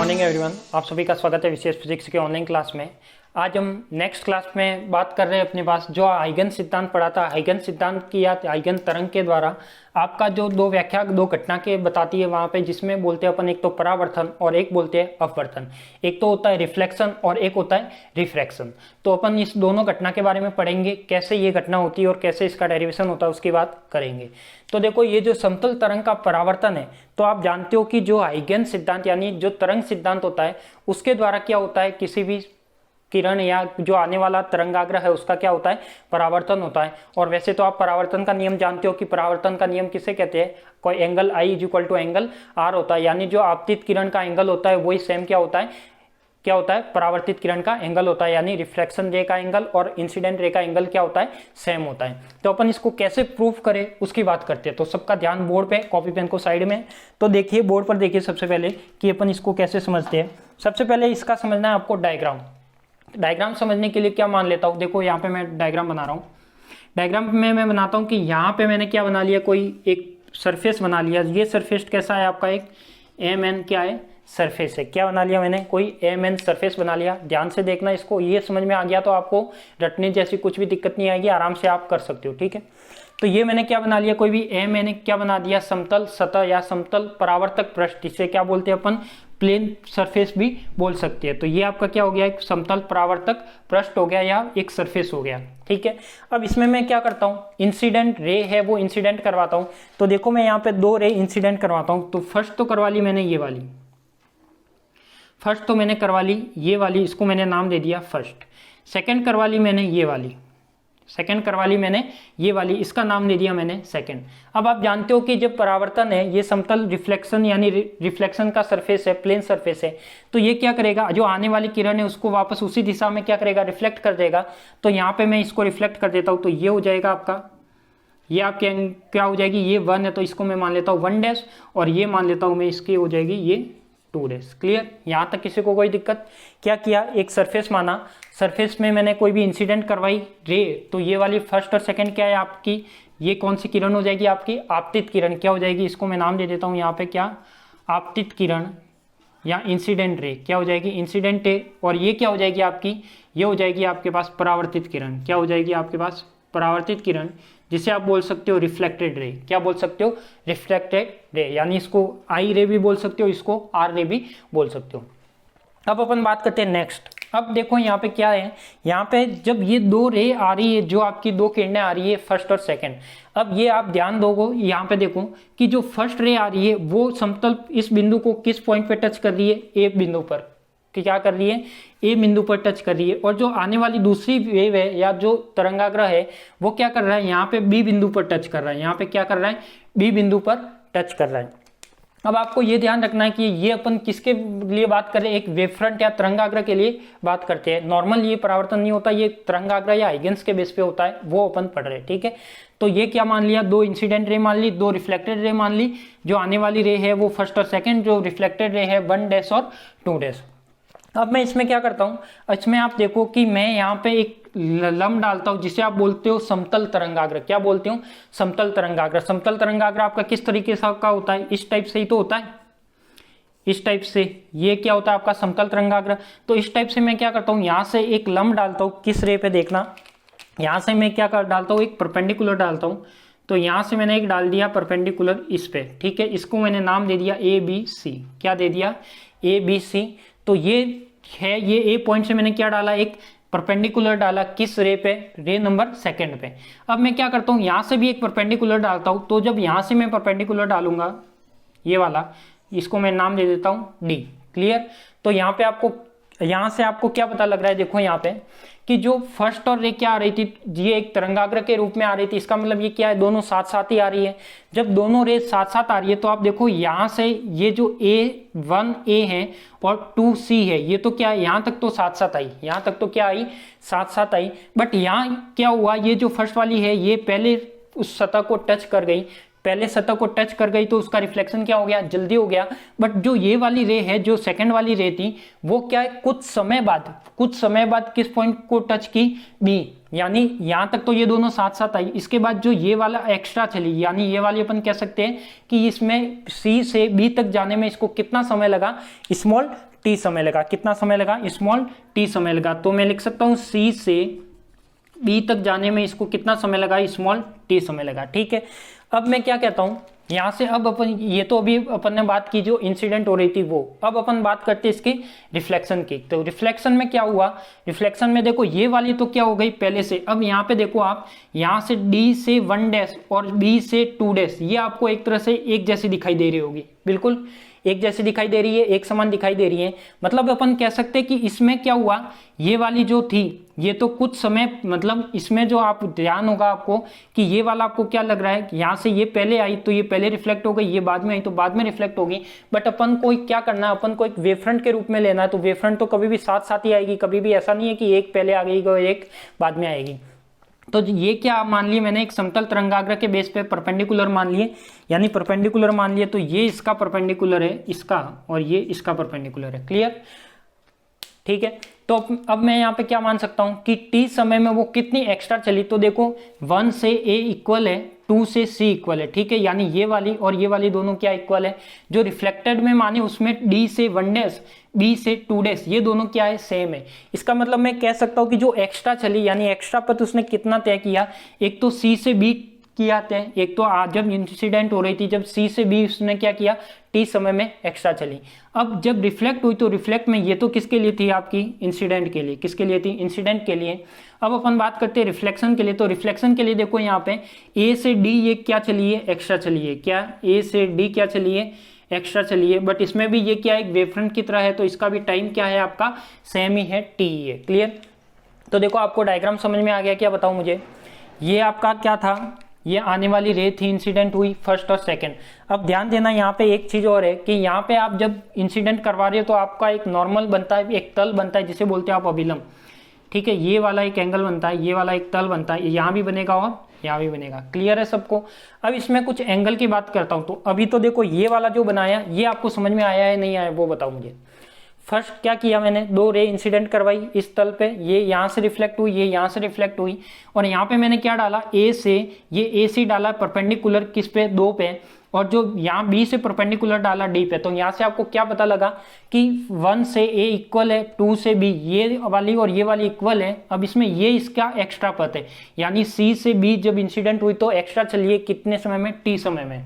Morning everyone, आप सभी का स्वागत है विशेष फिजिक्स के ऑनलाइन क्लास में। आज हम नेक्स्ट क्लास में बात कर रहे हैं अपने पास जो हाइगन सिद्धांत पढ़ा था। हाइगन सिद्धांत की या हाइगन तरंग के द्वारा आपका जो दो व्याख्या दो घटना के बताती है वहाँ पे, जिसमें बोलते हैं अपन एक तो परावर्तन और एक बोलते हैं अपवर्तन। एक तो होता है रिफ्लेक्शन और एक होता है रिफ्रैक्शन। तो अपन इस दोनों घटना के बारे में पढ़ेंगे, कैसे ये घटना होती है और कैसे इसका डेरिवेशन होता है उसकी बात करेंगे। तो देखो, ये जो समतल तरंग का परावर्तन है, तो आप जानते हो कि जो हाइगन सिद्धांत यानी जो तरंग सिद्धांत होता है उसके द्वारा क्या होता है, किसी भी किरण या जो आने वाला तरंगाग्र है उसका क्या होता है, परावर्तन होता है। और वैसे तो आप परावर्तन का नियम जानते हो कि परावर्तन का नियम किसे कहते हैं, कोई एंगल I = एंगल R होता है। यानी जो आपतित किरण का एंगल होता है वही सेम क्या होता है, परावर्तित किरण का एंगल होता है। यानी रिफ्लेक्शन रे का एंगल और इंसिडेंट रे का एंगल क्या होता है, सेम होता है। तो अपन इसको कैसे प्रूव करें उसकी बात करते हैं। तो सबका ध्यान बोर्ड पे, कॉपी पेन को साइड में। तो देखिए बोर्ड पर देखिए सबसे पहले कि अपन इसको कैसे समझते हैं। सबसे पहले इसका समझना है आपको डायग्राम समझने के लिए क्या मान लेता हूँ। देखो यहाँ पे मैं डायग्राम बना रहा हूँ। डायग्राम में मैं बनाता हूँ कि यहाँ पे मैंने क्या बना लिया, कोई एक सरफेस बना लिया। ये सरफेस कैसा है आपका, एक MN क्या है, सरफेस है। क्या बना लिया मैंने, कोई MN सरफेस बना लिया। ध्यान से देखना इसको, ये समझ में आ गया तो आपको रटने जैसी कुछ भी दिक्कत नहीं आएगी, आराम से आप कर सकते हो, ठीक है। तो ये मैंने क्या बना लिया, कोई भी मैंने क्या बना दिया, समतल सतह या समतल परावर्तक पृष्ठ, इसे क्या बोलते हैं अपन, प्लेन सरफेस भी बोल सकते हैं। तो ये आपका क्या हो गया, एक समतल परावर्तक पृष्ठ हो गया या एक सरफेस हो गया, ठीक है। अब इसमें मैं क्या करता हूँ, इंसिडेंट रे है वो इंसिडेंट करवाता हूँ। तो देखो मैं यहाँ पे दो रे इंसिडेंट करवाता हूँ। तो फर्स्ट तो करवा ली मैंने ये वाली, फर्स्ट तो मैंने करवा ली ये वाली, इसको मैंने नाम दे दिया फर्स्ट। सेकंड करवा ली मैंने ये वाली, सेकंड करवा ली मैंने ये वाली, इसका नाम दे दिया मैंने सेकंड। अब आप जानते हो कि जब परावर्तन है, ये समतल रिफ्लेक्शन यानी रिफ्लेक्शन का सरफेस है, प्लेन सरफेस है। तो ये क्या करेगा, जो आने वाली किरण है उसको वापस उसी दिशा में क्या करेगा, रिफ्लेक्ट कर देगा। तो यहाँ पे मैं इसको रिफ्लेक्ट कर देता हूँ। तो ये हो जाएगा आपका, ये आपके क्या हो जाएगी, ये 1 है तो इसको मैं मान लेता हूँ 1 और ये मान लेता हूँ मैं, इसकी हो जाएगी ये 2 क्लियर। यहाँ तक किसी को कोई दिक्कत। क्या किया, एक सरफेस माना, सरफेस में मैंने कोई भी इंसिडेंट करवाई रे। तो ये वाली फर्स्ट और सेकंड क्या है आपकी, ये कौन सी किरण हो जाएगी आपकी, आपतित किरण क्या हो जाएगी, इसको मैं नाम दे देता हूँ यहाँ पे क्या, आपतित किरण या इंसिडेंट रे क्या हो जाएगी, इंसिडेंट रे। और ये क्या हो जाएगी आपकी, ये हो जाएगी आपके पास परावर्तित किरण। क्या हो जाएगी आपके पास, परावर्तित किरण, जिसे आप बोल सकते हो रिफ्लेक्टेड रे। क्या बोल सकते हो, रिफ्लेक्टेड रे। यानी इसको I रे भी बोल सकते हो, इसको R रे भी बोल सकते हो। अब अपन बात करते हैं नेक्स्ट। अब देखो यहाँ पे क्या है, यहाँ पे जब ये दो रे आ रही है, जो आपकी दो किरणें आ रही है फर्स्ट और सेकंड। अब ये आप ध्यान दोगे, यहाँ पे देखो कि जो फर्स्ट रे आ रही है वो समतल इस बिंदु को किस पॉइंट पे टच कर रही है, ए बिंदु पर। कि क्या कर रही है, ए बिंदु पर टच कर रही है। और जो आने वाली दूसरी वेव है या जो तरंगाग्र है वो क्या कर रहा है, यहाँ पे बी बिंदु पर टच कर रहा है। यहाँ पे क्या कर रहा है, बी बिंदु पर टच कर रहा है। अब आपको ये ध्यान रखना है कि ये अपन किसके लिए बात कर रहे हैं, एक वेव फ्रंट या तरंगाग्र के लिए बात करते हैं। नॉर्मल ये परावर्तन नहीं होता, ये तरंगाग्र या हाइगन्स के बेस पे होता है, वो अपन पढ़ रहे हैं, ठीक है। तो ये क्या मान लिया, दो इंसिडेंट रे मान ली, दो रिफ्लेक्टेड रे मान ली। जो आने वाली रे है वो फर्स्ट और सेकंड, जो रिफ्लेक्टेड रे है 1 और 2। अब मैं इसमें क्या करता हूँ, इसमें आप देखो कि मैं यहाँ पे एक लंब डालता हूँ जिसे आप बोलते हो समतल तरंगाग्र। क्या बोलते हो, समतल तरंगाग्र। समतल तरंगाग्र आपका किस तरीके से का होता है, इस टाइप से ही तो होता है, इस टाइप से। ये क्या होता है आपका समतल तरंगाग्र। तो इस टाइप से मैं क्या करता हूँ, यहाँ से एक लंब डालता हूँ, किस रे पे देखना, यहाँ से मैं क्या डालता हूँ, एक परपेंडिकुलर डालता हूँ। तो यहाँ से मैंने एक डाल दिया परपेंडिकुलर इस पे, ठीक है। इसको मैंने नाम दे दिया ABC। क्या दे दिया, ABC। तो ये है, ये ए पॉइंट से मैंने क्या डाला, एक परपेंडिकुलर डाला, किस रे पे, रे नंबर सेकंड पे। अब मैं क्या करता हूँ, यहाँ से भी एक परपेंडिकुलर डालता हूँ। तो जब यहाँ से मैं परपेंडिकुलर डालूंगा ये वाला, इसको मैं नाम दे देता हूँ D, क्लियर। तो यहाँ पे आपको, यहाँ से आपको क्या पता लग रहा है, देखो यहाँ पे कि जो फर्स्ट और रे क्या आ रही थी, ये एक तरंगाग्र के रूप में आ रही थी। इसका मतलब ये क्या है, दोनों साथ साथ ही आ रही है। जब दोनों रे साथ साथ आ रही है तो आप देखो यहाँ से ये जो A1A है और 2C है, ये तो क्या है, यहाँ तक तो साथ साथ आई, यहाँ तक तो क्या आई, साथ साथ आई। बट यहाँ क्या हुआ, ये जो फर्स्ट वाली है ये पहले उस सतह को टच कर गई, पहले सतह को टच कर गई तो उसका रिफ्लेक्शन क्या हो गया, जल्दी हो गया। बट जो ये वाली रे है, जो सेकंड वाली रे थी, वो क्या है, कुछ समय बाद किस पॉइंट को टच की, बी। यानी यहां तक तो ये दोनों साथ साथ आई। इसके बाद जो ये वाला एक्स्ट्रा चली, यानी ये वाली अपन कह सकते हैं कि इसमें सी से बी तक जाने में इसको कितना समय लगा, स्मॉल टी समय लगा। कितना समय लगा? स्मॉल टी समय लगा। तो मैं लिख सकता हूँ सी से बी तक जाने में इसको कितना समय लगा? स्मॉल टी समय लगा। ठीक है, अब मैं क्या कहता हूँ यहाँ से, अब अपन ये तो अभी अपन ने बात की जो इंसिडेंट हो रही थी वो, अब अपन बात करते हैं इसकी रिफ्लेक्शन की। तो रिफ्लेक्शन में क्या हुआ? रिफ्लेक्शन में देखो ये वाली तो क्या हो गई पहले से। अब यहाँ पे देखो आप, यहाँ से डी से 1 डैश और बी से 2 डैश, ये आपको एक तरह से एक जैसी दिखाई दे रही होगी, बिल्कुल एक जैसी दिखाई दे रही है, एक समान दिखाई दे रही है। मतलब अपन कह सकते हैं कि इसमें क्या हुआ, ये वाली जो थी ये तो कुछ समय, मतलब इसमें जो आप ध्यान होगा आपको कि ये वाला आपको क्या लग रहा है, यहाँ से ये पहले आई तो ये पहले रिफ्लेक्ट हो गई, ये बाद में आई तो बाद में रिफ्लेक्ट होगी। बट अपन को क्या करना है, अपन को एक वेवफ्रंट के रूप में लेना है। तो वेवफ्रंट तो कभी भी साथ साथ ही आएगी, कभी भी ऐसा नहीं है कि एक पहले आ गई और एक बाद में आएगी। तो ये क्या मान लिए मैंने, एक समतल तरंगाग्र के बेस पे परपेंडिकुलर मान लिए, यानी परपेंडिकुलर मान लिए। तो ये इसका परपेंडिकुलर है इसका, और ये इसका परपेंडिकुलर है। क्लियर? ठीक है, तो अब मैं यहाँ पे क्या मान सकता हूँ कि टी समय में वो कितनी एक्स्ट्रा चली। तो देखो 1 से ए इक्वल है, 2 से सी इक्वल है। ठीक है, यानी ये वाली और ये वाली दोनों क्या इक्वल है। जो रिफ्लेक्टेड में माने उसमें डी से 1 डैश, बी से 2 डैश, ये दोनों क्या है? सेम है। इसका मतलब मैं कह सकता हूँ कि जो एक्स्ट्रा चली, यानी एक्स्ट्रा पथ उसने कितना तय किया, एक तो सी से बी किया तय, एक तो जब इंसिडेंट हो रही थी जब सी से बी उसने क्या किया, टी समय में एक्स्ट्रा चली। अब जब रिफ्लेक्ट हुई तो रिफ्लेक्ट में ये तो किसके लिए थी? आपकी इंसिडेंट के लिए। किसके लिए थी? इंसिडेंट के लिए। अब अपन बात करते हैं रिफ्लेक्शन के लिए। तो रिफ्लेक्शन के लिए देखो यहाँ पे ए से डी ये क्या चली है? एक्स्ट्रा चली है। क्या? ए से डी क्या चली है? एक्स्ट्रा चली है। बट इसमें भी ये क्या है? एक वेवफ्रंट की तरह है, तो इसका भी टाइम क्या है आपका? सेम ही है, टी है। क्लियर? तो देखो आपको डायग्राम समझ में आ गया क्या? बताओ मुझे। ये आपका क्या था? ये आने वाली रे थी, इंसिडेंट हुई फर्स्ट और सेकंड। अब ध्यान देना यहाँ पे एक चीज और है कि यहाँ पे आप जब इंसिडेंट करवा रहे हो तो आपका एक नॉर्मल बनता है, एक तल बनता है जिसे बोलते हैं आप अभिलंब। ठीक है, ये वाला एक एंगल बनता है, ये वाला एक तल बनता है, यहाँ भी बनेगा और यहाँ भी बनेगा। क्लियर है सबको? अब इसमें कुछ एंगल की बात करता हूँ। तो अभी तो देखो ये वाला जो बनाया, ये आपको समझ में आया है नहीं आया वो बताओ मुझे। फर्स्ट क्या किया मैंने, 2 रे इंसिडेंट करवाई इस तल पे, ये यहाँ से रिफ्लेक्ट हुई, ये यहाँ से रिफ्लेक्ट हुई, और यहाँ पे मैंने क्या डाला, ए से, ये ए सी डाला परपेंडिकुलर किस पे? 2 पे, और जो यहाँ बी से परपेंडिकुलर डाला डी पे। तो यहाँ से आपको क्या पता लगा कि 1 से ए इक्वल है, 2 से बी, ये वाली और ये वाली इक्वल है। अब इसमें ये इसका एक्स्ट्रा पथ है, यानी सी से बी जब इंसिडेंट हुई तो एक्स्ट्रा चलिए कितने समय में? टी समय में।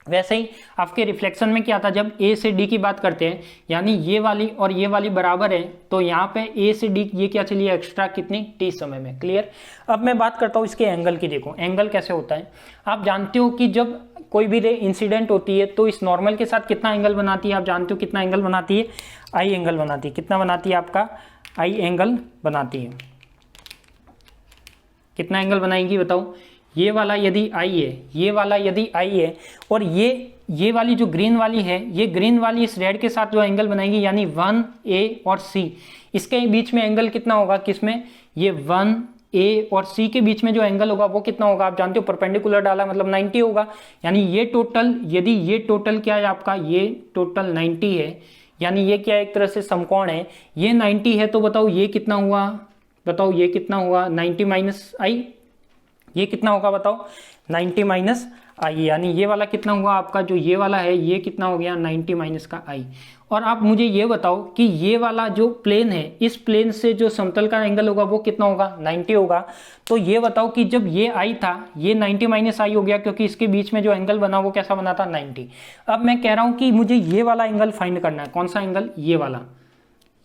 वैसे ही आपके रिफ्लेक्शन में क्या था, जब ए से डी की बात करते हैं, यानी ये वाली और ये वाली बराबर है, तो यहाँ पे ए से डी ये क्या चलिए एक्स्ट्रा कितनी? टी समय में। क्लियर? अब मैं बात करता हूँ इसके एंगल की। देखो एंगल कैसे होता है। आप जानते हो कि जब कोई भी रे इंसिडेंट होती है तो इस नॉर्मल के साथ कितना एंगल बनाती है? आप जानते हो कितना एंगल बनाती है? आई एंगल बनाती है। कितना बनाती है? आपका आई एंगल बनाती है। कितना एंगल बनाएंगी बताओ? ये वाला यदि आई है, ये वाला यदि आई है, और ये वाली जो ग्रीन वाली है, ये ग्रीन वाली इस रेड के साथ जो एंगल बनाएंगी, यानी 1 ए और सी, इसके बीच में एंगल कितना होगा? किसमें? ये 1 ए और सी के बीच में जो एंगल होगा वो कितना होगा? आप जानते हो परपेंडिकुलर डाला मतलब 90 होगा। यानी ये टोटल, यदि ये टोटल क्या है आपका, ये टोटल 90 है, यानी ये क्या एक तरह से समकोण है, ये 90 है, तो बताओ ये कितना हुआ? बताओ ये कितना हुआ? 90 माइनस आई, ये कितना होगा बताओ? 90 माइनस आई, यानी ये वाला कितना हुआ आपका, जो ये वाला है ये कितना हो गया? 90 माइनस का आई। और आप मुझे ये बताओ कि ये वाला जो प्लेन है, इस प्लेन से जो समतल का एंगल होगा वो कितना होगा? 90 होगा। तो ये बताओ कि जब ये आई था, ये 90 माइनस आई हो गया, क्योंकि इसके बीच में जो एंगल बना वो कैसा बना था? 90। अब मैं कह रहा हूँ कि मुझे ये वाला एंगल फाइंड करना है। कौन सा एंगल?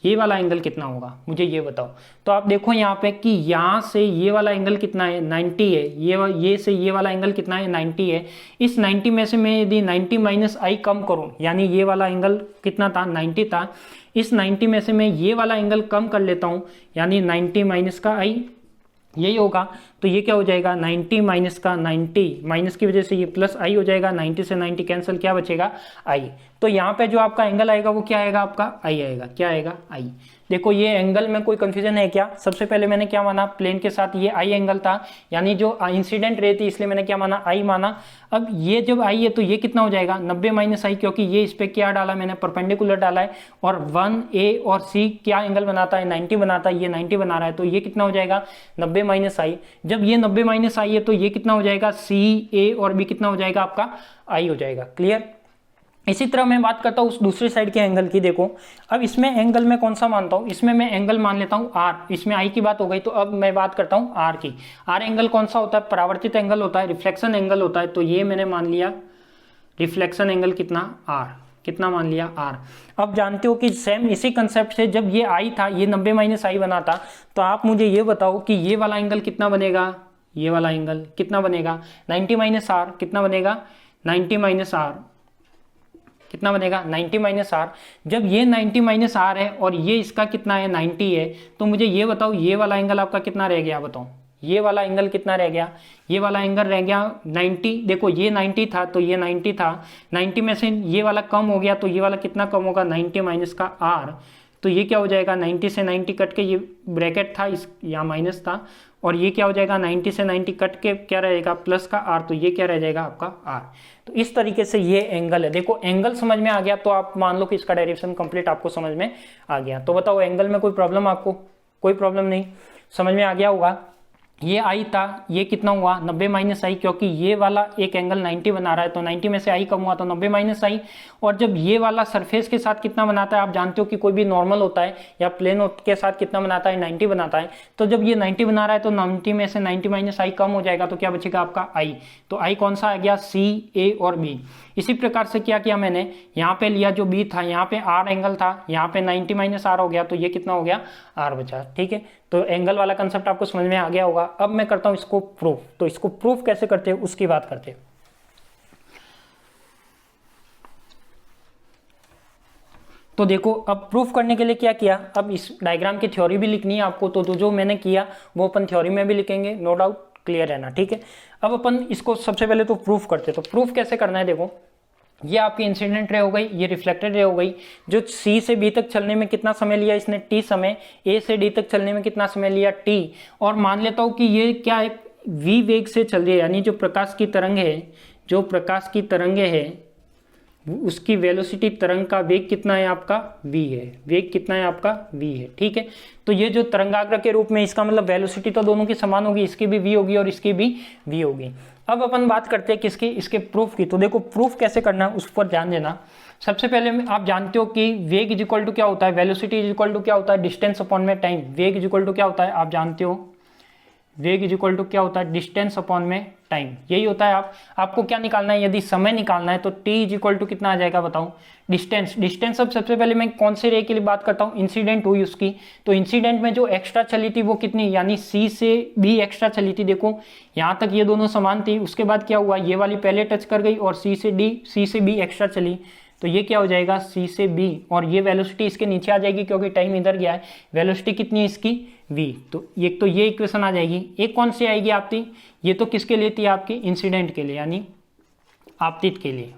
ये वाला एंगल कितना होगा मुझे ये बताओ। तो आप देखो यहाँ पे कि यहाँ से ये वाला एंगल कितना है? 90 है। ये से ये वाला एंगल कितना है? 90 है। इस 90 में से मैं यदि 90 माइनस आई कम करूँ, यानी ये वाला एंगल कितना था? 90 था। इस 90 में से मैं ये वाला एंगल कम कर लेता हूँ, यानी 90 माइनस का आई, यही होगा। तो ये क्या हो जाएगा? 90 माइनस का 90, माइनस की वजह से ये प्लस आई हो जाएगा। 90 से 90 कैंसिल, क्या बचेगा? आई। तो यहाँ पे जो आपका एंगल आएगा वो क्या आएगा? आपका आई आएगा। क्या आएगा? आई। देखो ये एंगल में कोई कंफ्यूजन है क्या? सबसे पहले मैंने क्या माना? प्लेन के साथ ये आई एंगल था, यानी जो इंसिडेंट रे थी, इसलिए मैंने क्या माना? आई माना। अब ये जब आई है तो ये कितना हो जाएगा? 90 माइनस आई, क्योंकि ये इस पे क्या डाला मैंने? परपेंडिकुलर डाला है, और 1 ए और सी क्या एंगल बनाता है? 90 बनाता है। ये 90 बना रहा है, तो ये कितना हो जाएगा? 90 माइनस आई। जब ये 90 माइनस आई है तो ये कितना हो जाएगा? सी, ए और बी कितना हो जाएगा? आपका आई हो जाएगा। क्लियर? इसी तरह मैं बात करता हूँ उस दूसरी साइड के एंगल की। देखो अब इसमें एंगल मैं कौन सा मानता हूँ, इसमें मैं एंगल मान लेता हूँ आर। इसमें आई की बात हो गई, तो अब मैं बात करता हूँ आर की। आर एंगल कौन सा होता है, परावर्तित एंगल होता है, रिफ्लेक्शन एंगल होता है। तो ये मैंने मान लिया रिफ्लेक्शन एंगल कितना, आर, कितना मान लिया, आर। अब जानते हो कि सेम इसी कंसेप्ट से जब ये आई था, ये 90 माइनस आई बना था, तो आप मुझे ये बताओ कि ये वाला एंगल कितना बनेगा, ये वाला एंगल कितना बनेगा, 90 माइनस आर कितना बनेगा, 90 माइनस आर कितना बनेगा, 90 माइनस आर। जब ये 90 माइनस आर है और ये इसका कितना है, 90 है, तो मुझे ये बताओ ये वाला एंगल आपका कितना रह गया, बताओ ये वाला एंगल कितना रह गया, ये वाला एंगल रह गया 90। देखो ये 90 था तो ये 90 था, 90 में से ये वाला कम हो गया तो ये वाला कितना कम होगा, 90 माइनस का आर। तो ये क्या हो जाएगा, 90 से 90 कट के ये ब्रैकेट था, इस यहाँ माइनस था, और ये क्या हो जाएगा, 90 से 90 कट के क्या रहेगा, प्लस का आर। तो ये क्या रह जाएगा आपका आर। तो इस तरीके से ये एंगल है। देखो एंगल समझ में आ गया तो आप मान लो कि इसका डेरिवेशन कंप्लीट आपको समझ में आ गया। तो बताओ एंगल में कोई प्रॉब्लम, आपको कोई प्रॉब्लम नहीं, समझ में आ गया होगा। ये आई था, ये कितना हुआ 90 माइनस आई, क्योंकि ये वाला एक एंगल 90 बना रहा है, तो 90 में से आई कम हुआ तो 90 माइनस आई। और जब ये वाला सरफेस के साथ कितना बनाता है, आप जानते हो कि कोई भी नॉर्मल होता है या प्लेन के साथ कितना बनाता है, 90 बनाता है। तो जब ये 90 बना रहा है तो 90 में से 90 माइनस आई कम हो जाएगा, तो क्या बचेगा आपका आई। तो आई कौन सा आ गया, सी, ए और बी। इसी प्रकार से क्या किया मैंने, यहाँ पे लिया जो बी था, यहाँ पे आर एंगल था, यहाँ पे 90 माइनस आर हो गया, तो ये कितना हो गया, आर बचा। ठीक है, तो एंगल वाला कंसेप्ट आपको समझ में आ गया होगा। अब मैं करता हूं इसको प्रूफ। तो इसको प्रूफ कैसे करते हैं उसकी बात करते हैं। तो देखो अब प्रूफ करने के लिए क्या किया, अब इस डायग्राम की थ्योरी भी लिखनी है आपको, तो जो मैंने किया वो अपन थ्योरी में भी लिखेंगे, नो डाउट, क्लियर है ना। ठीक है, अब अपन इसको सबसे पहले तो प्रूफ करते हैं। तो प्रूफ कैसे करना है, देखो ये आपकी इंसिडेंट रे हो गई, ये रिफ्लेक्टेड रे हो गई। जो सी से बी तक चलने में कितना समय लिया इसने, टी समय। ए से डी तक चलने में कितना समय लिया, टी। और मान लेता हूं कि ये क्या है, वी वेग से चल रही है, यानी जो प्रकाश की तरंग है, जो प्रकाश की तरंगे है उसकी वेलोसिटी, तरंग का वेग कितना है आपका, v है। वेग कितना है आपका, v है। ठीक है, तो ये जो तरंगाग्र के रूप में, इसका मतलब वेलोसिटी तो दोनों की समान होगी, इसकी भी v होगी और इसकी भी v होगी। अब अपन बात करते हैं किसकी, इसके प्रूफ की। तो देखो प्रूफ कैसे करना है उस पर ध्यान देना। सबसे पहले आप जानते हो कि वेग इज इक्वल टू क्या होता है, वेलोसिटी इज इक्वल टू क्या होता है, डिस्टेंस अपॉन में टाइम। वेग इज इक्वल टू क्या होता है, आप जानते हो, वेग इज इक्वल टू क्या होता है, डिस्टेंस अपॉन में टाइम। यही होता है। आपको क्या निकालना है, यदि समय निकालना है तो t इज इक्वल टू कितना आ जाएगा, बताओ, डिस्टेंस। डिस्टेंस अब सबसे पहले मैं कौन से रे के लिए बात करता हूँ, इंसिडेंट हुई उसकी। तो इंसिडेंट में जो एक्स्ट्रा चली थी वो कितनी, यानी c से b एक्स्ट्रा चली थी। देखो यहाँ तक ये दोनों समान थी, उसके बाद क्या हुआ, ये वाली पहले टच कर गई और c से b एक्स्ट्रा चली, तो ये क्या हो जाएगा, c से b, और ये वेलोसिटी इसके नीचे आ जाएगी क्योंकि टाइम इधर गया है। वेलोसिटी कितनी है इसकी, v। तो ये इक्वेशन आ जाएगी। एक कौन सी आएगी आपकी, ये तो किसके लिए थी आपकी, इंसिडेंट के लिए, यानी आपतित के लिए।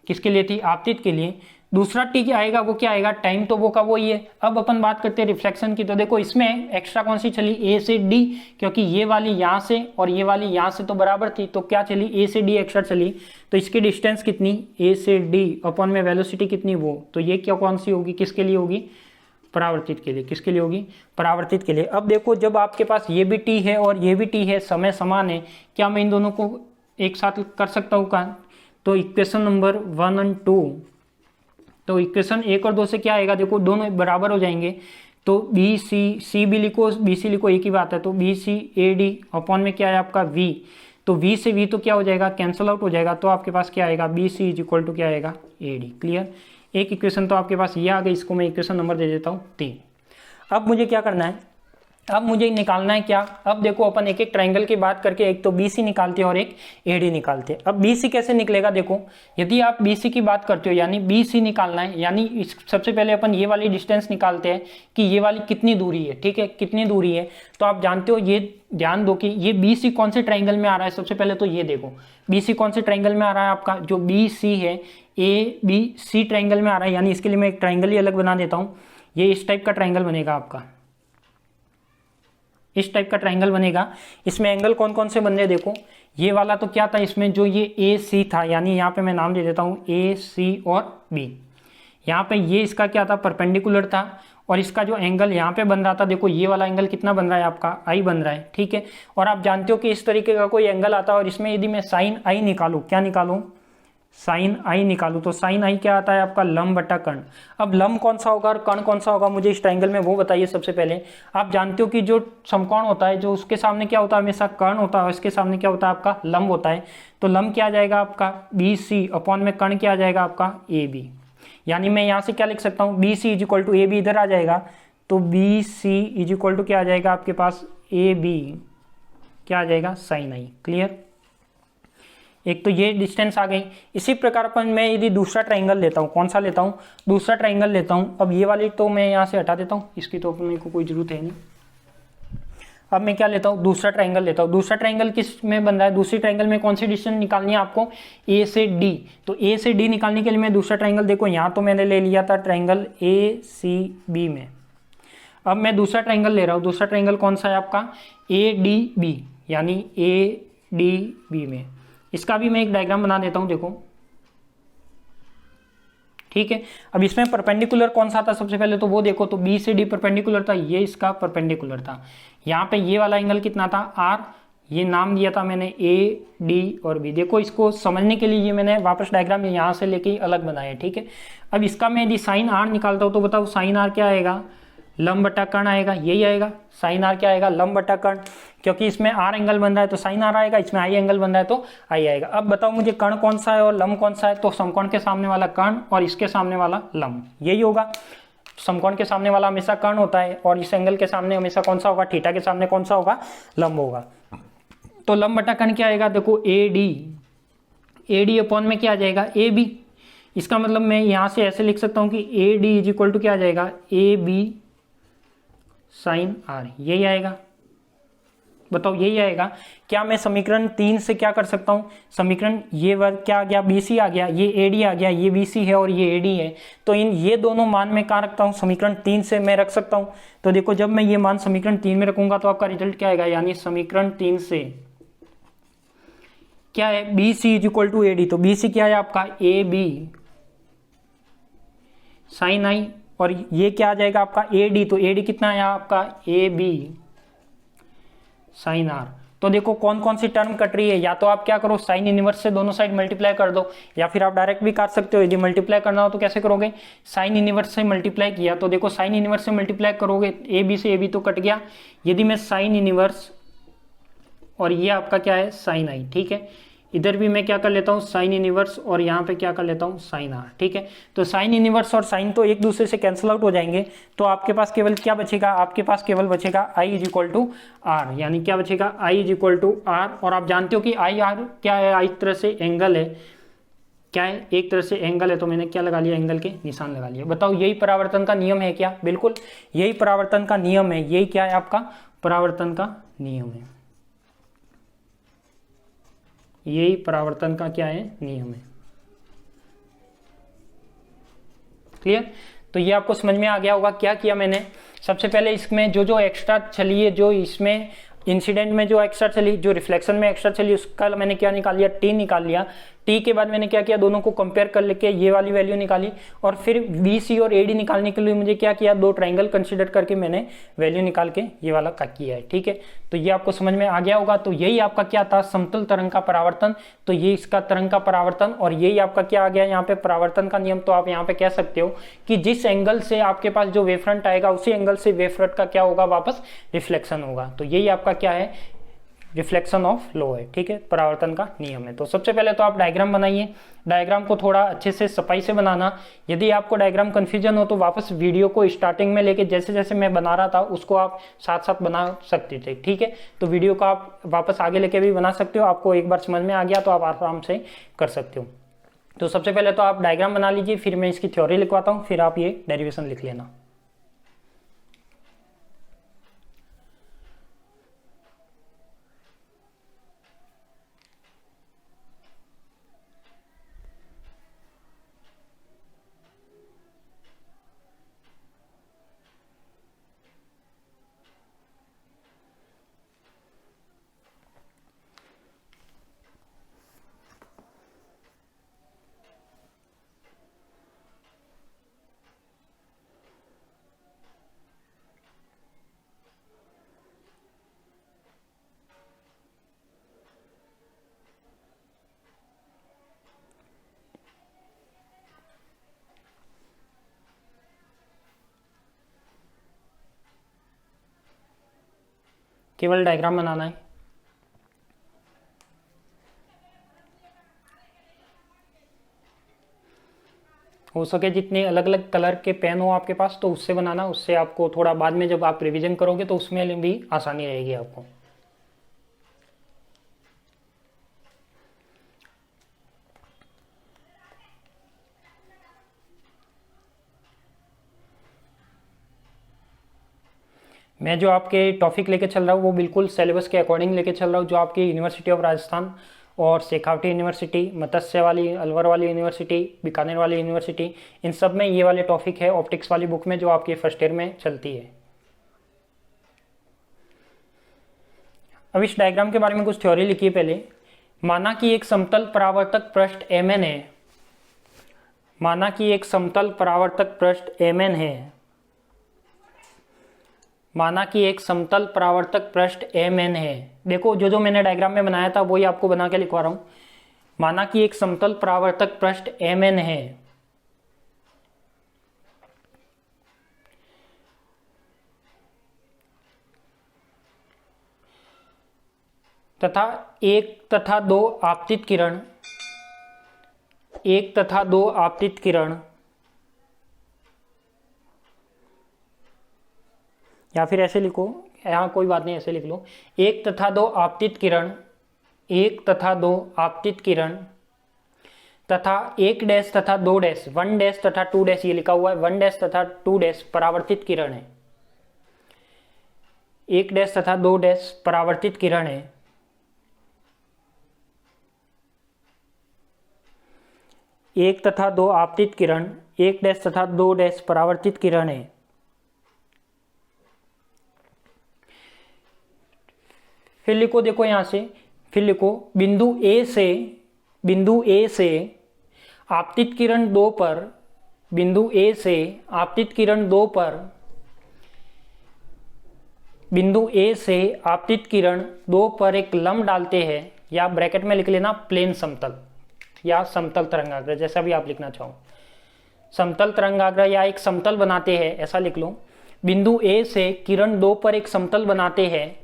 किसके लिए थी, आपतित के लिए। दूसरा टी क्या आएगा, वो क्या आएगा, टाइम, तो वो का वो ही है। अब अपन बात करते हैं रिफ्लेक्शन की। तो देखो इसमें एक्स्ट्रा कौन सी चली, ए से डी, क्योंकि ये वाली यहाँ से और ये वाली यहाँ से तो बराबर थी, तो क्या चली, ए से डी एक्स्ट्रा चली। तो इसकी डिस्टेंस कितनी, ए से डी अपॉन में वेलोसिटी कितनी, वो। तो ये क्या कौन सी होगी, किसके लिए होगी, परावर्तित के लिए। किसके लिए होगी, परावर्तित के लिए। अब देखो जब आपके पास ये भी टी है और ये भी टी है, समय समान है, क्या मैं इन दोनों को एक साथ कर सकता हूँ का। तो इक्वेशन नंबर 1 और 2, तो इक्वेशन 1 और 2 से क्या आएगा, देखो दोनों बराबर हो जाएंगे। तो बी सी भी लिखो, बी सी लिखो, एक ही बात है। तो B C A D upon में क्या है आपका v। तो v से v तो क्या हो जाएगा, कैंसल आउट हो जाएगा। तो आपके पास क्या आएगा, B C is equal to क्या आएगा, ए डी। क्लियर, एक इक्वेशन तो आपके पास ये आ गई, इसको मैं इक्वेशन नंबर दे देता हूँ 3। अब मुझे क्या करना है, अब मुझे निकालना है क्या, अब देखो अपन एक एक ट्राइंगल की बात करके एक तो BC निकालते हैं और एक AD निकालते हैं। अब BC कैसे निकलेगा, देखो यदि आप BC की बात करते हो यानी BC निकालना है, यानी सबसे पहले अपन ये वाली डिस्टेंस निकालते हैं कि ये वाली कितनी दूरी है। ठीक है, कितनी दूरी है, तो आप जानते हो, ये ध्यान दो कि ये BC कौन से ट्राइंगल में आ रहा है। सबसे पहले तो ये देखो BC कौन से ट्राइंगल में आ रहा है, आपका जो BC है ABC ट्राइंगल में आ रहा है। यानी इसके लिए मैं एक ट्राइंगल ही अलग बना देता हूँ। ये इस टाइप का ट्राइंगल बनेगा आपका, इस टाइप का ट्राइंगल बनेगा। इसमें एंगल कौन कौन से बन रहे, देखो ये वाला तो क्या था, इसमें जो ये AC था, यानी यहाँ पे मैं नाम दे देता हूँ AC और B। यहाँ पे ये इसका क्या था, परपेंडिकुलर था, और इसका जो एंगल यहाँ पे बन रहा था, देखो ये वाला एंगल कितना बन रहा है आपका, I बन रहा है। ठीक है, और आप जानते हो कि इस तरीके का कोई एंगल आता है और इसमें यदि मैं साइन I निकालूँ, क्या निकालूँ, साइन आई निकालूं तो साइन आई क्या आता है आपका, लंब बटा कर्ण। अब लंब कौन सा होगा और कर्ण कौन सा होगा मुझे इस ट्रायंगल में वो बताइए। सबसे पहले आप जानते हो कि जो समकोण होता है जो उसके सामने क्या होता है, हमेशा कर्ण होता है और इसके सामने क्या होता है आपका लंब होता है। तो लंब क्या आ जाएगा आपका बी सी अपॉन में कर्ण क्या आ जाएगा आपका ए बी। यानी मैं यहाँ से क्या लिख सकता हूँ, B C is equal to A B इधर आ जाएगा, तो B C is equal to क्या आ जाएगा आपके पास ए बी क्या आ जाएगा साइन आई। क्लियर, एक तो ये डिस्टेंस आ गई। इसी प्रकार अपन मैं यदि दूसरा ट्रायंगल लेता हूँ, कौन सा लेता हूँ, दूसरा ट्रायंगल लेता हूँ। अब ये वाली तो मैं यहाँ से हटा देता हूँ, इसकी तो अपने को कोई जरूरत है नहीं। अब मैं क्या लेता हूँ, दूसरा ट्रायंगल लेता हूँ। दूसरा ट्रायंगल किस में बन रहा है, दूसरी ट्रायंगल में कौन सी डिस्टेंस निकालनी है आपको, ए से डी। तो ए से डी निकालने के लिए मैं दूसरा ट्रायंगल, देखो यहाँ तो मैंने ले लिया था ट्रायंगल ए सी बी में। अब मैं दूसरा ट्रायंगल ले रहा हूँ। दूसरा ट्रायंगल कौन सा है आपका ए डी बी, यानी ए डी बी में। इसका भी मैं एक डायग्राम बना देता हूं, देखो ठीक है। अब इसमें परपेंडिकुलर कौन सा था सबसे पहले तो वो देखो, तो बी से डी परपेंडिकुलर था, ये इसका परपेंडिकुलर था। यहाँ पे ये वाला एंगल कितना था आर, ये नाम दिया था मैंने ए डी और बी। देखो इसको समझने के लिए ये मैंने वापस डायग्राम यहाँ से लेके अलग बनाया, ठीक है। अब इसका मैं यदि साइन आर निकालता हूँ तो बताओ साइन आर क्या आएगा, लंब बटा कर्ण आएगा, यही आएगा। साइन आर क्या आएगा, लंब बटा कर्ण, क्योंकि इसमें आर एंगल बन रहा है तो साइन आर आएगा, इसमें आई एंगल बन रहा है तो आई आएगा। अब बताओ मुझे कर्ण कौन सा है और लंब कौन सा है, तो समकोण के सामने वाला कर्ण और इसके सामने वाला लंब, यही होगा। समकोण के सामने वाला हमेशा कर्ण होता है और इस एंगल के सामने हमेशा कौन सा होगा, थीटा के सामने कौन सा होगा, लंब होगा। तो लंब बटा कर्ण क्या आएगा, देखो ए डी अपॉन में क्या आ जाएगा ए बी। इसका मतलब मैं यहां से ऐसे लिख सकता हूं कि A D is equal to क्या आ जाएगा ए बी साइन आर, यही आएगा। बताओ यही आएगा। क्या मैं समीकरण 3 से क्या कर सकता हूं, समीकरण ये वर्ग क्या आ गया, बीसी आ गया, ये एडी आ गया, ये बीसी है और ये एडी है। तो इन ये दोनों मान में कहाँ रखता हूं, समीकरण 3 से मैं रख सकता हूं। तो देखो जब मैं ये मान समीकरण 3 में रखूंगा तो आपका रिजल्ट क्या आएगा, यानी समीकरण 3 से क्या है, B C is equal to A D. तो बी सी क्या है आपका ए बी साइन आई, और ये क्या आ जाएगा आपका ए डी। तो ए डी कितना आया आपका ए बी साइन आर। तो देखो कौन कौन सी टर्म कट रही है, या तो आप क्या करो साइन इनवर्स से दोनों साइड मल्टीप्लाई कर दो, या फिर आप डायरेक्ट भी काट सकते हो। यदि मल्टीप्लाई करना हो तो कैसे करोगे, साइन इनवर्स से मल्टीप्लाई किया तो देखो साइन इनवर्स से मल्टीप्लाई करोगे ए बी से ए बी तो कट गया। यदि मैं साइन इनवर्स और ये आपका क्या है साइन आई, ठीक है। इधर भी मैं क्या कर लेता हूँ साइन इनवर्स और यहाँ पे क्या कर लेता हूँ साइन आर, ठीक है। तो साइन इनवर्स और साइन तो एक दूसरे से कैंसिल आउट हो जाएंगे, तो आपके पास केवल क्या बचेगा, आपके पास केवल बचेगा आई इज इक्वल टू आर, यानी क्या बचेगा आई इज इक्वल टू आर। और आप जानते हो कि आई आर क्या है, एक तरह से एंगल है, क्या है एक तरह से एंगल है। तो मैंने क्या लगा लिया, एंगल के निशान लगा लिया। बताओ यही परावर्तन का नियम है क्या, बिल्कुल यही परावर्तन का नियम है, यही क्या है आपका परावर्तन का नियम है, यही परावर्तन का क्या है नियम है। क्लियर, तो ये आपको समझ में आ गया होगा। क्या किया मैंने, सबसे पहले इसमें जो जो एक्स्ट्रा चली है, जो इसमें इंसिडेंट में जो एक्स्ट्रा चली, जो रिफ्लेक्शन में एक्स्ट्रा चली, उसका मैंने क्या निकाल लिया, टी निकाल लिया। टी के बाद मैंने क्या किया, दोनों को कंपेयर कर लेके ये वाली वैल्यू निकाली, और फिर बी सी और ए डी निकालने के लिए मुझे क्या किया, दो ट्राइंगल कंसीडर करके मैंने वैल्यू निकाल के ये वाला का किया है, ठीक है। तो ये आपको समझ में आ गया होगा। तो यही आपका क्या था, समतल तरंग का परावर्तन। तो ये इसका तरंग का परावर्तन, और यही आपका क्या आ गया यहाँ पे परावर्तन का नियम। तो आप यहाँ पे कह सकते हो कि जिस एंगल से आपके पास जो वेवफ्रंट आएगा, उसी एंगल से वेवफ्रंट का क्या होगा, वापस रिफ्लेक्शन होगा। तो यही आपका क्या है, रिफ्लेक्शन ऑफ लो है, ठीक है, परावर्तन का नियम है। तो सबसे पहले तो आप डायग्राम बनाइए, डायग्राम को थोड़ा अच्छे से सफाई से बनाना। यदि आपको डायग्राम कंफ्यूजन हो तो वापस वीडियो को स्टार्टिंग में लेके जैसे जैसे मैं बना रहा था उसको आप साथ साथ बना सकते थे, ठीक है। तो वीडियो को आप वापस आगे लेके भी बना सकते हो, आपको एक बार समझ में आ गया तो आप आराम से कर सकते हो। तो सबसे पहले तो आप डायग्राम बना लीजिए, फिर मैं इसकी थ्योरी लिखवाता हूँ, फिर आप ये डेरिवेशन लिख लेना। केवल डायग्राम बनाना है। हो सके जितने अलग अलग कलर के पेन हो आपके पास तो उससे बनाना, उससे आपको थोड़ा बाद में जब आप रिवीजन करोगे तो उसमें भी आसानी रहेगी आपको। मैं जो आपके टॉपिक लेके चल रहा हूँ वो बिल्कुल सिलेबस के अकॉर्डिंग लेके चल रहा हूँ। जो आपकी यूनिवर्सिटी ऑफ राजस्थान और शेखावटी यूनिवर्सिटी, मत्स्य वाली, अलवर वाली यूनिवर्सिटी, बीकानेर वाली यूनिवर्सिटी, इन सब में ये वाले टॉपिक है ऑप्टिक्स वाली बुक में जो आपके फर्स्ट ईयर में चलती है। अब इस डायग्राम के बारे में कुछ थ्योरी लिखी है पहले। माना कि एक समतल परावर्तक पृष्ठ Mn है। माना कि एक समतल परावर्तक पृष्ठ Mn है। माना कि एक समतल परावर्तक पृष्ठ Mn है। देखो जो जो मैंने डायग्राम में बनाया था वही आपको बना के लिखवा रहा हूं। माना कि एक समतल परावर्तक पृष्ठ Mn है तथा एक तथा दो आपतित किरण, एक तथा दो आपतित किरण, या फिर ऐसे लिखो, यहाँ कोई बात नहीं ऐसे लिख लो, एक तथा दो आपतित किरण, एक तथा दो आपतित किरण तथा एक डैश तथा दो डैश, वन डैश तथा टू डैश, ये लिखा हुआ है, वन डैश तथा टू डैश परावर्तित किरण है। एक डैश तथा दो डैश परावर्तित किरण है। एक तथा दो आपतित किरण, एक डैश तथा दो डैश परावर्तित किरण है। फिर लिखो, देखो यहां से, फिर लिखो बिंदु ए से आपतित किरण 2 पर, बिंदु ए से आपतित किरण 2 पर, बिंदु ए से आपतित किरण 2 पर एक लंब डालते हैं, या ब्रैकेट में लिख लेना प्लेन समतल या समतल तरंगाग्र, जैसा भी आप लिखना चाहो। समतल तरंगाग्र या एक समतल बनाते हैं ऐसा लिख लो। बिंदु ए से किरण 2 पर एक समतल बनाते हैं,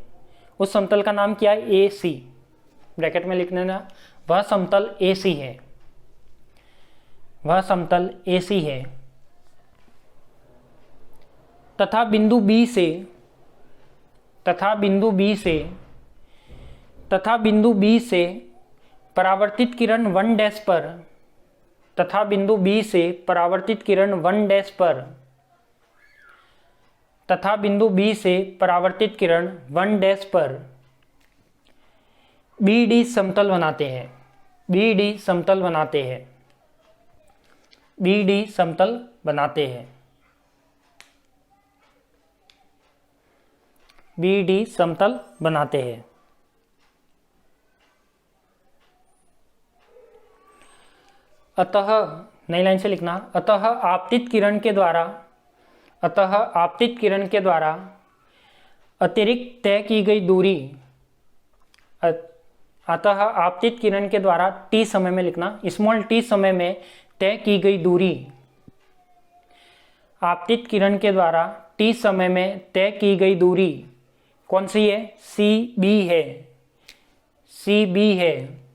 उस समतल का नाम क्या है? ए सी, ब्रैकेट में लिख लेना, वह समतल ए सी है, वह समतल ए सी है। तथा बिंदु बी से, तथा बिंदु बी से, तथा बिंदु बी से परावर्तित किरण 1 डैश पर, तथा बिंदु बी से परावर्तित किरण 1 डैश पर, तथा बिंदु बी से परावर्तित किरण 1 डैश पर बी डी समतल बनाते हैं, बी डी समतल बनाते हैं, बी डी समतल बनाते हैं, बी डी समतल बनाते हैं। अतः, नई लाइन से लिखना, अतः आपतित किरण के द्वारा, अतः आपतित किरण के द्वारा अतिरिक्त तय की गई दूरी, अतः आपतित किरण के द्वारा t समय में लिखना, स्मॉल t समय में तय की गई दूरी, आपतित किरण के द्वारा t समय में तय की गई दूरी कौन सी है? सी बी है, सी बी है,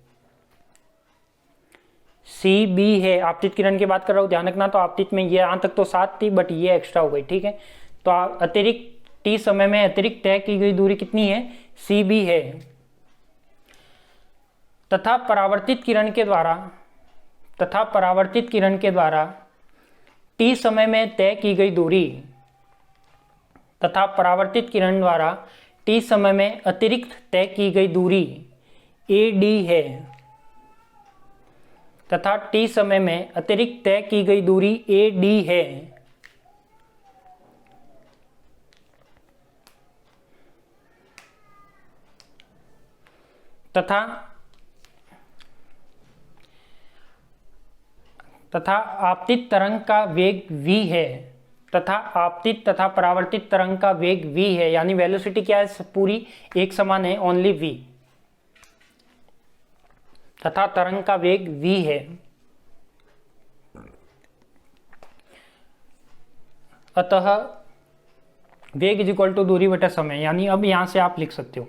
सी बी है। आपतित किरण की बात कर रहा हूँ, ध्यान रखना। तो आपतित में ये यहां तक तो 7 थी बट ये एक्स्ट्रा हो गई, ठीक है। तो अतिरिक्त टी समय में अतिरिक्त तय की गई दूरी कितनी है? सी बी है। तथा परावर्तित किरण के द्वारा, तथा परावर्तित किरण के द्वारा टी समय में तय की गई दूरी, तथा परावर्तित किरण द्वारा टी समय में अतिरिक्त तय की गई दूरी ए डी है, तथा टी समय में अतिरिक्त तय की गई दूरी ए डी है। तथा आपतित तरंग का वेग v है, तथा आपतित तथा परावर्तित तरंग का वेग v है, यानी वेलोसिटी क्या है? पूरी एक समान है, ओनली v, तथा तरंग का वेग v है। वेग इज इक्वल टू दूरी बटा समय, यानी अब यहाँ से आप लिख सकते हो।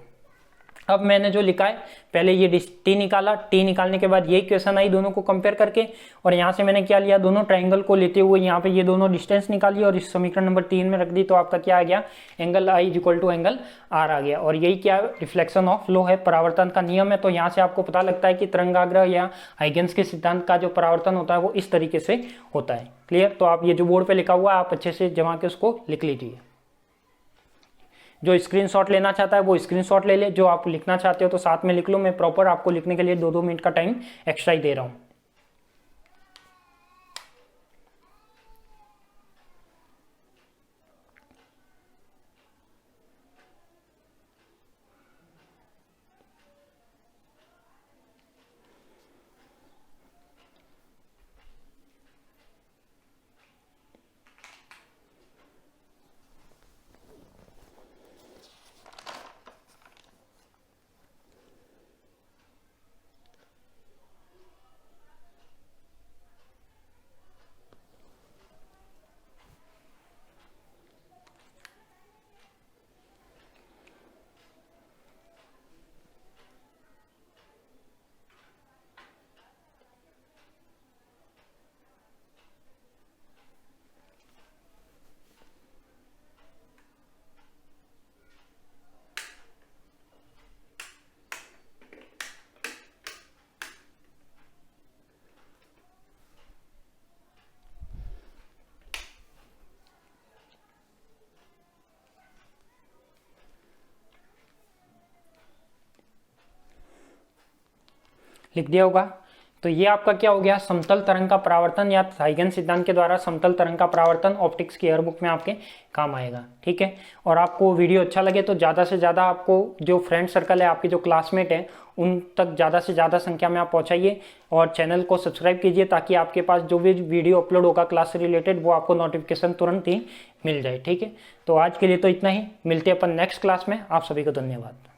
अब मैंने जो लिखा है, पहले ये टी निकाला, टी निकालने के बाद ये इक्वेशन आई दोनों को कंपेयर करके, और यहाँ से मैंने क्या लिया, दोनों ट्राइंगल को लेते हुए यहाँ पे ये दोनों डिस्टेंस निकाली और इस समीकरण नंबर 3 में रख दी, तो आपका क्या आ गया, angle I is equal to angle R आ गया। और यही क्या रिफ्लेक्शन ऑफ लो है, परावर्तन का नियम है। तो यहाँ से आपको पता लगता है कि तरंगाग्र या हाइगेंस के सिद्धांत का जो परावर्तन होता है वो इस तरीके से होता है। क्लियर? तो आप ये जो बोर्ड पे लिखा हुआ है आप अच्छे से जमा के उसको लिख लीजिए। जो स्क्रीनशॉट लेना चाहता है वो स्क्रीनशॉट ले ले, जो आप लिखना चाहते हो तो साथ में लिख लो। मैं प्रॉपर आपको लिखने के लिए 2-2 मिनट का टाइम एक्स्ट्रा ही दे रहा हूं। लिख दिया होगा। तो ये आपका क्या हो गया, समतल तरंग का परावर्तन या हाइगेंस सिद्धांत के द्वारा समतल तरंग का परावर्तन ऑप्टिक्स की एयर बुक में आपके काम आएगा। ठीक है, और आपको वीडियो अच्छा लगे तो ज़्यादा से ज़्यादा आपको जो फ्रेंड सर्कल है, आपके जो क्लासमेट है, उन तक ज़्यादा से ज़्यादा संख्या में आप पहुँचाइए और चैनल को सब्सक्राइब कीजिए ताकि आपके पास जो भी वीडियो अपलोड होगा क्लास से रिलेटेड वो आपको नोटिफिकेशन तुरंत ही मिल जाए। ठीक है, तो आज के लिए तो इतना ही, मिलते हैं अपन नेक्स्ट क्लास में। आप सभी को धन्यवाद।